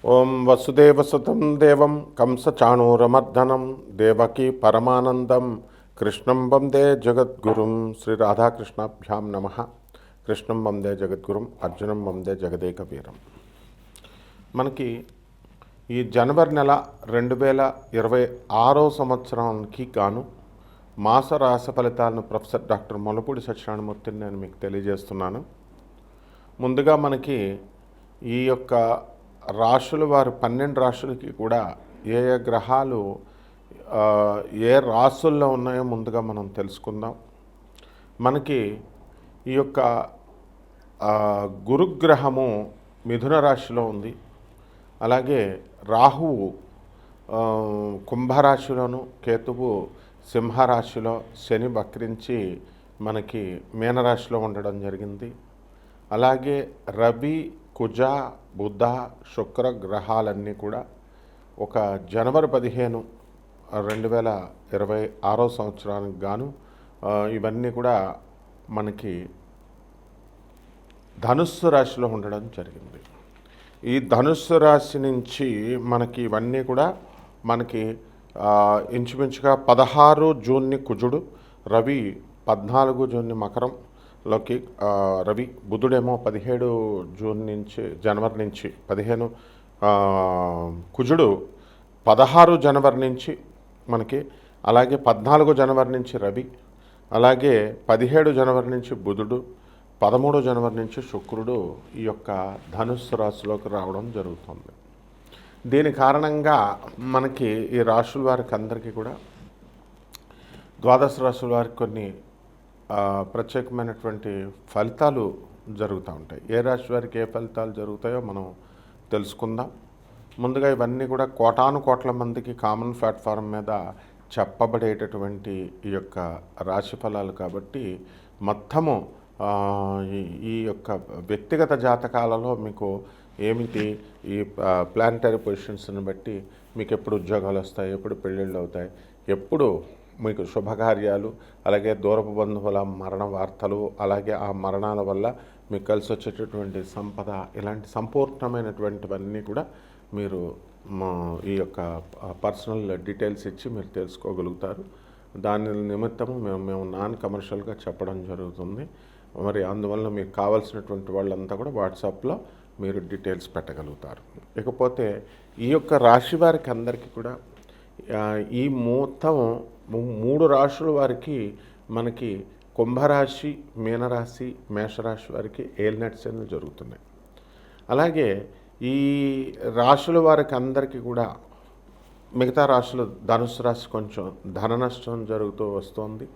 ఓం వసుదేవసుతం దేవం కంసచాణూరమర్దనం దేవకీ పరమానందం కృష్ణం వందే జగద్గురుం. శ్రీ రాధాకృష్ణాభ్యాం నమ. కృష్ణం వందే జగద్గురుం, అర్జునం వందే జగదేక వీరం. మనకి ఈ జనవరి నెల 2026 సంవత్సరానికి గాను మాస రాశి ఫలితాలను ప్రొఫెసర్ డాక్టర్ మొలపూడి సత్యనారాయణమూర్తిని నేను మీకు తెలియజేస్తున్నాను. ముందుగా మనకి ఈ యొక్క రాశుల వారు 12 రాశులకి కూడా ఏ ఏ గ్రహాలు ఏ రాశుల్లో ఉన్నాయో ముందుగా మనం తెలుసుకుందాం. మనకి ఈ యొక్క గురుగ్రహము మిథున రాశిలో ఉంది. అలాగే రాహువు కుంభరాశిలోను, కేతువు సింహరాశిలో, శని వక్రించి మనకి మీనరాశిలో ఉండడం జరిగింది. అలాగే రవి, కుజ, బుధ, శుక్ర గ్రహాలన్నీ కూడా ఒక జనవరి 15, 2026 సంవత్సరానికి గాను ఇవన్నీ కూడా మనకి ధనుస్సు రాశిలో ఉండడం జరిగింది. ఈ ధనుస్సు రాశి నుంచి మనకి ఇవన్నీ కూడా మనకి ఇంచుమించుగా 16 జూన్ని కుజుడు, రవి 14 జూన్ని మకరంలోకి రవి, బుధుడేమో 17 జూన్ నుంచి జనవరి నుంచి 15, కుజుడు 16 జనవరి నుంచి మనకి, అలాగే 14 జనవరి నుంచి రవి, అలాగే 17 జనవరి నుంచి బుధుడు, 13 జనవరి నుంచి శుక్రుడు ఈ యొక్క ధనుస్సు రాశిలోకి రావడం జరుగుతుంది. దీని కారణంగా మనకి ఈ రాశుల వారికి అందరికీ కూడా ద్వాదశ రాశుల వారికి కొన్ని ప్రత్యేకమైనటువంటి ఫలితాలు జరుగుతూ ఉంటాయి. ఏ రాశి వారికి ఏ ఫలితాలు జరుగుతాయో మనం తెలుసుకుందాం. ముందుగా ఇవన్నీ కూడా కోటాను కోట్ల మందికి కామన్ ప్లాట్ఫారం మీద చెప్పబడేటటువంటి ఈ యొక్క రాశి ఫలాలు కాబట్టి మొత్తము ఈ యొక్క వ్యక్తిగత జాతకాలలో మీకు ఏమిటి ఈ ప్లానిటరీ పొజిషన్స్ని బట్టి మీకు ఎప్పుడు ఉద్యోగాలు వస్తాయి, ఎప్పుడు పెళ్ళిళ్ళు అవుతాయి, ఎప్పుడు మీకు శుభకార్యాలు, అలాగే దూరపు బంధువుల మరణ వార్తలు, అలాగే ఆ మరణాల వల్ల మీకు కలిసి వచ్చేటటువంటి సంపద, ఇలాంటి సంపూర్ణమైనటువంటివన్నీ కూడా మీరు ఈ యొక్క పర్సనల్ డీటెయిల్స్ ఇచ్చి మీరు తెలుసుకోగలుగుతారు. దాని నిమిత్తము మేము నాన్ కమర్షియల్గా చెప్పడం జరుగుతుంది. మరి అందువల్ల మీకు కావాల్సినటువంటి వాళ్ళంతా కూడా వాట్సాప్లో మీరు డీటెయిల్స్ పెట్టగలుగుతారు. ఇకపోతే ఈ యొక్క రాశి వారికి అందరికీ కూడా ఈ మొత్తం 3 రాశుల వారికి మనకి కుంభరాశి, మీనరాశి, మేషరాశి వారికి ఏలినాటి శనులు జరుగుతున్నాయి. అలాగే ఈ రాశుల వారికి అందరికీ కూడా మిగతా రాశులు, ధనుసు రాశి కొంచెం ధన నష్టం జరుగుతూ వస్తుంది.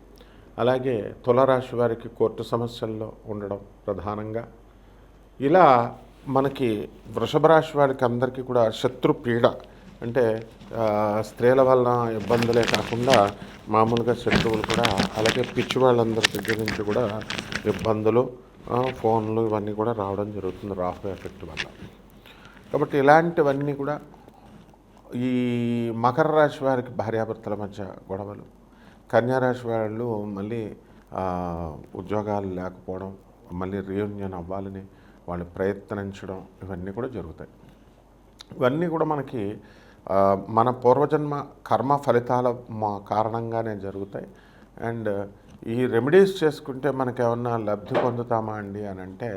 అలాగే తులారాశి వారికి కోర్టు సమస్యల్లో ఉండడం ప్రధానంగా. ఇలా మనకి వృషభ రాశి వారికి అందరికీ కూడా శత్రు పీడ, అంటే స్త్రీల వలన ఇబ్బందులే కాకుండా మామూలుగా శత్రువులు కూడా, అలాగే పిచ్చి వాళ్ళందరి దగ్గర నుంచి కూడా ఇబ్బందులు, ఫోన్లు ఇవన్నీ కూడా రావడం జరుగుతుంది రాహు ఎఫెక్ట్ వల్ల. కాబట్టి ఇలాంటివన్నీ కూడా ఈ మకర రాశి వారికి భార్యాభర్తల మధ్య గొడవలు, కన్యారాశి వాళ్ళు మళ్ళీ ఉద్యోగాలు లేకపోవడం, మళ్ళీ రీయూనియన్ అవ్వాలని వాళ్ళు ప్రయత్నించడం, ఇవన్నీ కూడా జరుగుతాయి. ఇవన్నీ కూడా మనకి మన పూర్వజన్మ కర్మ ఫలితాల కారణంగానే జరుగుతాయి. అండ్ ఈ రెమెడీస్ చేసుకుంటే మనకి ఏమన్నా లబ్ధి పొందుతామా అండి అని అంటే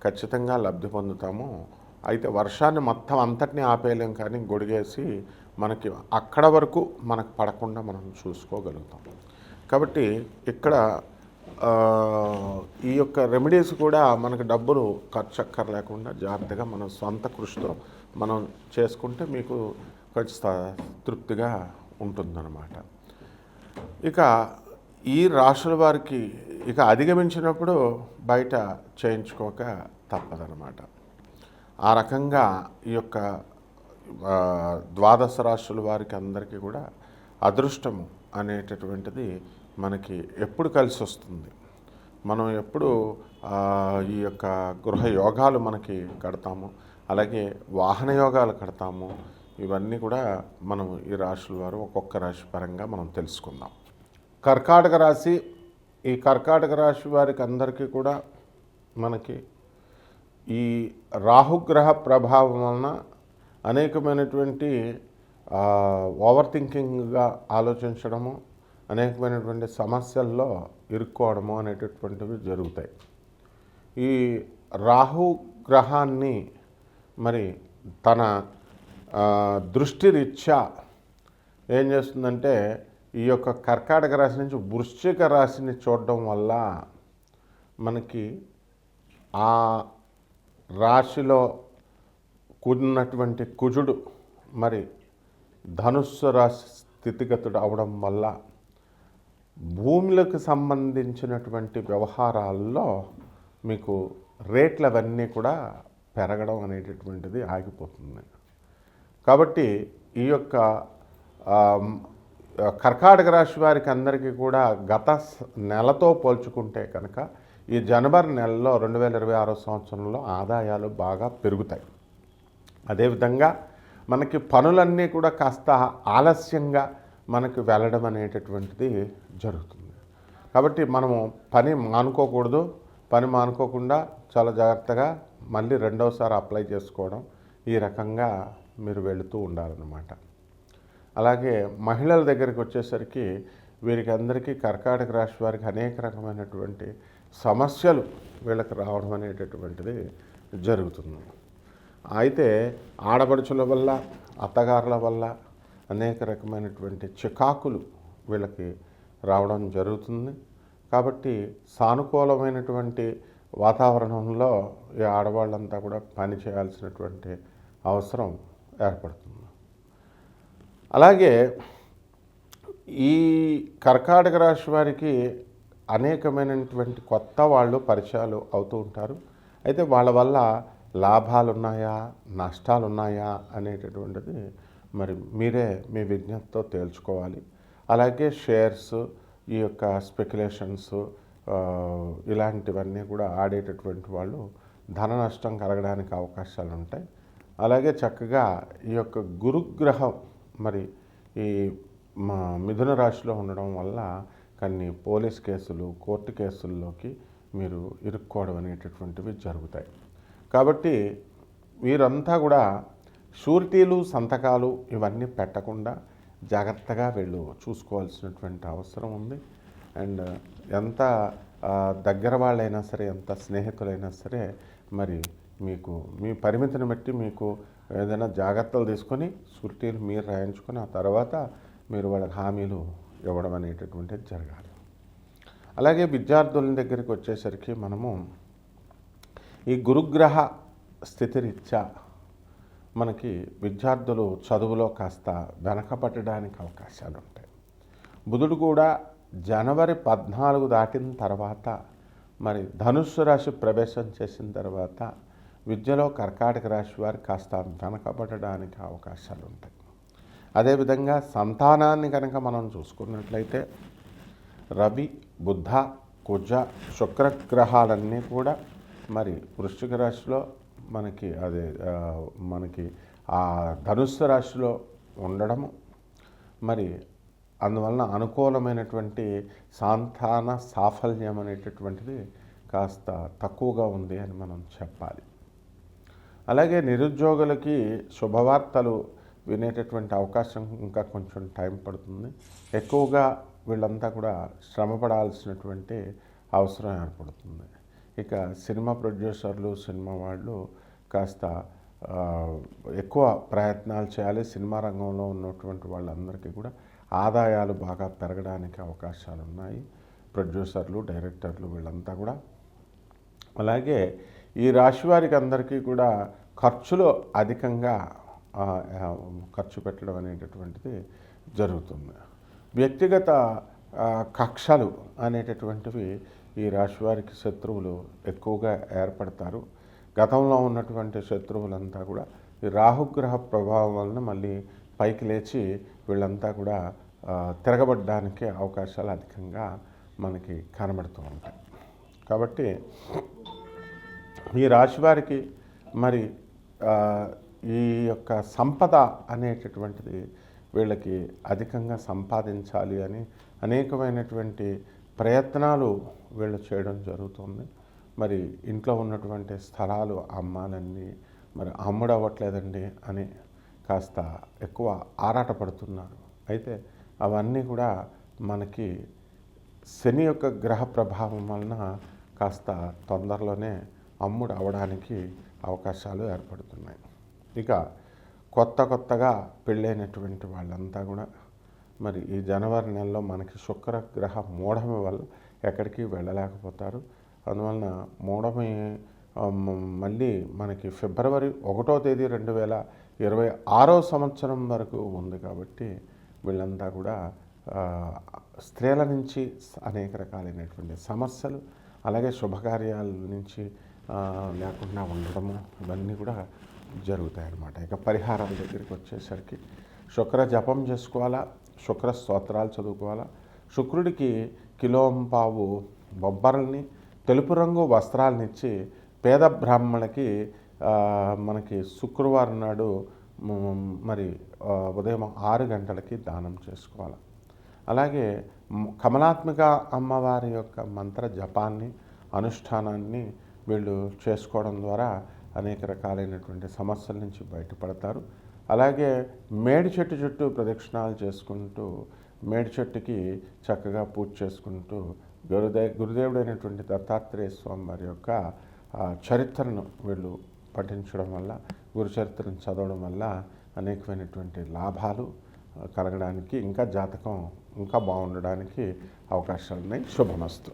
ఖచ్చితంగా లబ్ధి పొందుతాము. అయితే వర్షాన్ని మొత్తం అంతటినీ ఆపేయలేం, కానీ గొడిగేసి మనకి అక్కడ వరకు మనకు పడకుండా మనం చూసుకోగలుగుతాం. కాబట్టి ఇక్కడ ఈ యొక్క రెమెడీస్ కూడా మనకు డబ్బులు ఖర్చు అక్కర్లేకుండా జాగ్రత్తగా మన సొంత కృషితో మనం చేసుకుంటే మీకు ఖచ్చిత తృప్తిగా ఉంటుందన్నమాట. ఇక ఈ రాశుల వారికి ఇక అధిగమించినప్పుడు బయట చేయించుకోక తప్పదన్నమాట. ఆ రకంగా ఈ యొక్క ద్వాదశ రాశుల వారికి అందరికీ కూడా అదృష్టము అనేటటువంటిది మనకి ఎప్పుడు కలిసి వస్తుంది. మనం ఎప్పుడు ఈ యొక్క గృహ యోగాలు మనకి కడతాము, అలాగే వాహన యోగాలు కడతాము. ఇవన్నీ కూడా మనం ఈ రాశుల వారు ఒక్కొక్క రాశి పరంగా మనం తెలుసుకుందాం. కర్కాటక రాశి, ఈ కర్కాటక రాశి వారికి అందరికీ కూడా మనకి ఈ రాహుగ్రహ ప్రభావం వలన అనేకమైనటువంటి ఓవర్ థింకింగ్గా ఆలోచించడము, అనేకమైనటువంటి సమస్యల్లో ఇరుక్కోవడము అనేటటువంటివి జరుగుతాయి. ఈ రాహు గ్రహాన్ని మరి తన దృష్టి రీత్యా ఏం చేస్తుందంటే ఈ యొక్క కర్కాటక రాశి నుంచి వృశ్చిక రాశిని చూడడం వల్ల మనకి ఆ రాశిలో కూడినటువంటి కుజుడు మరి ధనుస్సు రాశి స్థితిగతుడు అవడం వల్ల భూములకు సంబంధించినటువంటి వ్యవహారాల్లో మీకు రేట్లు అవన్నీ కూడా పెరగడం అనేటటువంటిది ఆగిపోతుంది. కాబట్టి ఈ యొక్క కర్కాటక రాశి వారికి అందరికీ కూడా గత నెలతో పోల్చుకుంటే కనుక ఈ జనవరి నెలలో 2026 సంవత్సరంలో ఆదాయాలు బాగా పెరుగుతాయి. అదేవిధంగా మనకి పనులన్నీ కూడా కాస్త ఆలస్యంగా మనకు వెళ్ళడం అనేటటువంటిది జరుగుతుంది. కాబట్టి మనము పని మానుకోకూడదు. పని మానుకోకుండా చాలా జాగ్రత్తగా మళ్ళీ రెండోసారి అప్లై చేసుకోవడం, ఈ రకంగా మీరు వెళుతూ ఉండాలన్నమాట. అలాగే మహిళల దగ్గరికి వచ్చేసరికి వీరికి అందరికీ కర్కాటక రాశి వారికి అనేక రకమైనటువంటి సమస్యలు వీళ్ళకి రావడం అనేటటువంటిది జరుగుతుంది. అయితే ఆడపడుచుల వల్ల, అత్తగారుల వల్ల అనేక రకమైనటువంటి చికాకులు వీళ్ళకి రావడం జరుగుతుంది. కాబట్టి సానుకూలమైనటువంటి వాతావరణంలో ఈ ఆడవాళ్ళంతా కూడా పని చేయాల్సినటువంటి అవసరం ఏర్పడుతుంది. అలాగే ఈ కర్కాటక రాశి వారికి అనేకమైనటువంటి కొత్త వాళ్ళు పరిచయాలు అవుతూ ఉంటారు. అయితే వాళ్ళ వల్ల లాభాలు ఉన్నాయా, నష్టాలు ఉన్నాయా అనేటటువంటిది మరి మీరే మీ విజ్ఞతతో తేల్చుకోవాలి. అలాగే షేర్స్, ఈ యొక్క స్పెక్యులేషన్స్, ఇలాంటివన్నీ కూడా ఆడేటటువంటి వాళ్ళు ధన నష్టం కలగడానికి అవకాశాలు ఉంటాయి. అలాగే చక్కగా ఈ యొక్క గురుగ్రహం మరి ఈ మిథున రాశిలో ఉండడం వల్ల కొన్ని పోలీస్ కేసులు, కోర్టు కేసుల్లోకి మీరు ఇరుక్కోవడం అనేటటువంటివి జరుగుతాయి. కాబట్టి వీరంతా కూడా షూరిటీలు, సంతకాలు ఇవన్నీ పెట్టకుండా జాగ్రత్తగా వీళ్ళు చూసుకోవాల్సినటువంటి అవసరం ఉంది. అండ్ ఎంత దగ్గర వాళ్ళైనా సరే, ఎంత స్నేహితులైనా సరే మరి మీకు మీ పరిమితిని బట్టి మీకు ఏదైనా జాగ్రత్తలు తీసుకొని షూరిటీలు మీరు రాయించుకొని ఆ తర్వాత మీరు వాళ్ళకి హామీలు ఇవ్వడం అనేటటువంటిది జరగాలి. అలాగే విద్యార్థుల దగ్గరికి వచ్చేసరికి మనము ఈ గురుగ్రహ స్థితిరీత్యా మనకి విద్యార్థులు చదువులో కాస్త వెనకపట్టడానికి అవకాశాలు ఉంటాయి. బుధుడు కూడా జనవరి 14 దాటిన తర్వాత మరి ధనుస్సు రాశి ప్రవేశం చేసిన తర్వాత విద్యలో కర్కాటక రాశి వారు కాస్త వెనకబడడానికి అవకాశాలు ఉంటాయి. అదేవిధంగా సంతానాన్ని కనుక మనం చూసుకున్నట్లయితే రవి, బుధ, కుజ, శుక్రగ్రహాలన్నీ కూడా మరి వృశ్చిక రాశిలో మనకి ఆ ధనుస్సు రాశిలో ఉండడము మరి అందువలన అనుకూలమైనటువంటి సంతాన సాఫల్యం అనేటటువంటిది కాస్త తక్కువగా ఉంది అని మనం చెప్పాలి. అలాగే నిరుద్యోగులకి శుభవార్తలు వినేటటువంటి అవకాశం ఇంకా కొంచెం టైం పడుతుంది. ఎక్కువగా వీళ్ళంతా కూడా శ్రమపడాల్సినటువంటి అవసరం ఏర్పడుతుంది. ఇక సినిమా ప్రొడ్యూసర్లు, సినిమా వాళ్ళు కాస్త ఎక్కువ ప్రయత్నాలు చేయాలి. సినిమా రంగంలో ఉన్నటువంటి వాళ్ళందరికీ కూడా ఆదాయాలు బాగా పెరగడానికి అవకాశాలు ఉన్నాయి. ప్రొడ్యూసర్లు, డైరెక్టర్లు వీళ్ళంతా కూడా. అలాగే ఈ రాశి వారికి అందరికీ కూడా ఖర్చులు అధికంగా ఖర్చు పెట్టడం అనేటటువంటిది జరుగుతుంది. వ్యక్తిగత కక్షలు అనేటటువంటివి ఈ రాశి వారికి శత్రువులు ఎక్కువగా ఏర్పడతారు. గతంలో ఉన్నటువంటి శత్రువులంతా కూడా ఈ రాహుగ్రహ ప్రభావం వలన మళ్ళీ పైకి లేచి వీళ్ళంతా కూడా తిరగబడడానికి అవకాశాలు అధికంగా మనకి కనబడుతూ ఉంటాయి. కాబట్టి ఈ రాశి వారికి మరి ఈ యొక్క సంపద అనేటటువంటిది వీళ్ళకి అధికంగా సంపాదించాలి అని అనేకమైనటువంటి ప్రయత్నాలు వీళ్ళు చేయడం జరుగుతుంది. మరి ఇంట్లో ఉన్నటువంటి స్థలాలు అమ్మాలన్నీ మరి అమ్ముడవ్వట్లేదండి అని కాస్త ఎక్కువ ఆరాటపడుతున్నారు. అయితే అవన్నీ కూడా మనకి శని యొక్క గ్రహ ప్రభావం వలన కాస్త తొందరలోనే అమ్ముడు అవడానికి అవకాశాలు ఏర్పడుతున్నాయి. ఇక కొత్తగా పెళ్ళైనటువంటి వాళ్ళంతా కూడా మరి ఈ జనవరి నెలలో మనకి శుక్రగ్రహ మూఢమి వల్ల ఎక్కడికి వెళ్ళలేకపోతారు. అందువలన మూఢమి మళ్ళీ మనకి ఫిబ్రవరి 1వ తేదీ 2026 సంవత్సరం వరకు ఉంది. కాబట్టి వీళ్ళంతా కూడా స్త్రీల నుంచి అనేక రకాలైనటువంటి సమస్యలు, అలాగే శుభకార్యాల నుంచి లేకుండా ఉండడము, ఇవన్నీ కూడా జరుగుతాయి అన్నమాట. ఇక పరిహారాల దగ్గరికి వచ్చేసరికి శుక్ర జపం చేసుకోవాలా, శుక్ర స్తోత్రాలు చదువుకోవాలా, శుక్రుడికి కిలోంపావు బొబ్బర్లని, తెలుపు రంగు వస్త్రాలనిచ్చి పేద బ్రాహ్మణులకి మనకి శుక్రవారం నాడు మరి ఉదయం 6 గంటలకి దానం చేసుకోవాలి. అలాగే కమలాత్మిక అమ్మవారి యొక్క మంత్ర జపాన్ని, అనుష్ఠానాన్ని వీళ్ళు చేసుకోవడం ద్వారా అనేక రకాలైనటువంటి సమస్యల నుంచి బయటపడతారు. అలాగే మేడి చెట్టు చుట్టూ ప్రదక్షిణాలు చేసుకుంటూ, మేడి చెట్టుకి చక్కగా పూజ చేసుకుంటూ గురుదేవుడైనటువంటి దత్తాత్రేయ స్వామి వారి యొక్క చరిత్రను వీళ్ళు పఠించడం వల్ల, గురు చరిత్రను చదవడం వల్ల అనేకమైనటువంటి లాభాలు కలగడానికి, ఇంకా జాతకం ఇంకా బాగుండడానికి అవకాశాలు ఉన్నాయి. శుభమస్తు.